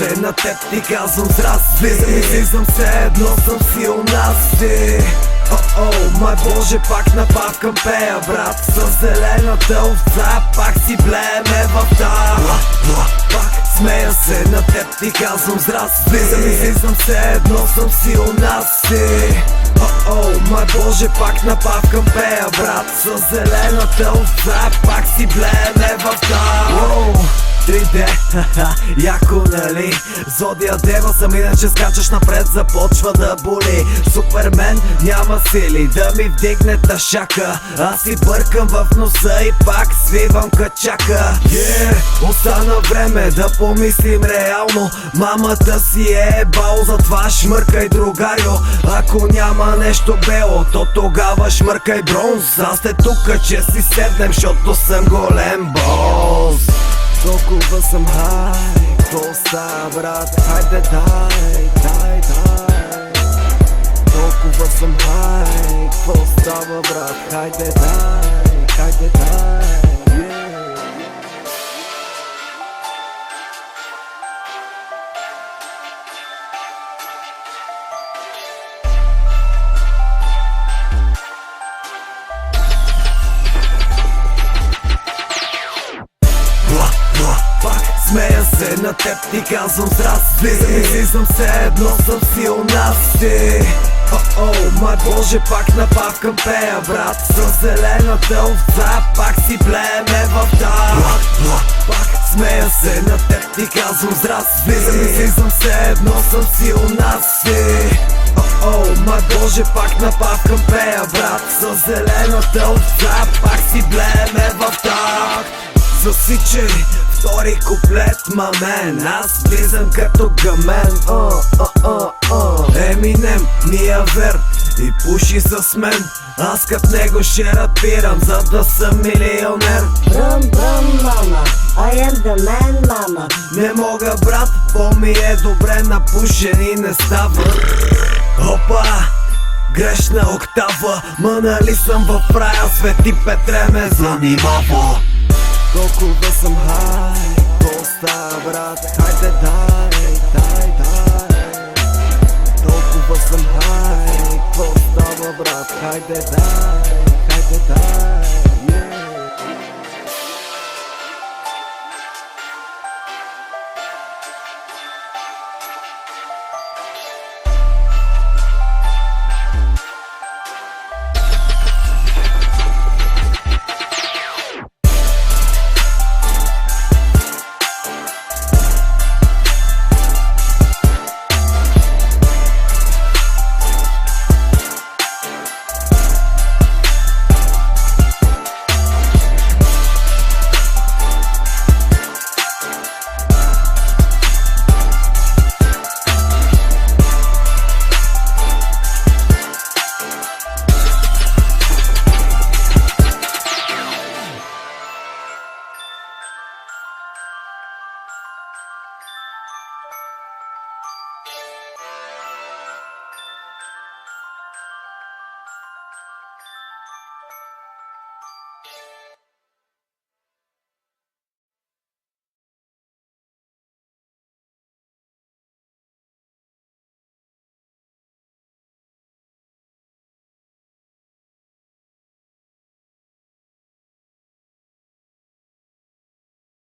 се на теб, ти казвам здрасти. Излизам се едно, съм си у нас си. Май Боже, пак напавкам пея, брат. С зелената овца пак си блееме в тая. Пак смея се на теб, ти казвам здрасти. Излизам се едно, съм си у нас си. Май Боже, пак напавкам пея, брат. С зелената овца пак си блееме в тая. 3D, яко нали? Зодия дева съм, иначе скачаш напред, започва да боли. Супермен няма сили да ми вдигне тъшака. Аз си бъркам в носа и пак свивам качака. Остана време да помислим реално. Мамата си е бал, затова шмъркай другарю. Ако няма нещо бело, то тогава шмъркай бронз. Аз сте тука, че си седнем, защото съм голем бос. Толкова съм хай, какво става, брат? Хайде дай. Толкова съм хай, какво става, брат? Хайде дай. Смея се на теб, ти казвам здрасти. Излизам се едно, съм си у нас си. Май Боже, пак напавкам пея, брат. С зелената овца пак си блееме в тая. Пак смея се на теб, ти казвам здрасти. Излизам се едно, съм си у нас си. Май Боже, пак напавкам пея, брат. С зелената овца пак си блееме в тая. Засичай втори куплет, мамен. Аз влизам като гамен. Еминем ми е вер и пуши с мен. Аз като него ще рапирам, за да съм милионер. Брум, мама, I am the man, мама. Не мога, брат, по-ми е добре напушен и не става. Опа! Грешна октава, ма нали съм в рая, Свети Петре ме занимава. Толкова съм хай, какво става, брат? Хайде дай. Толкова съм хай, какво става, брат? Хайде дай.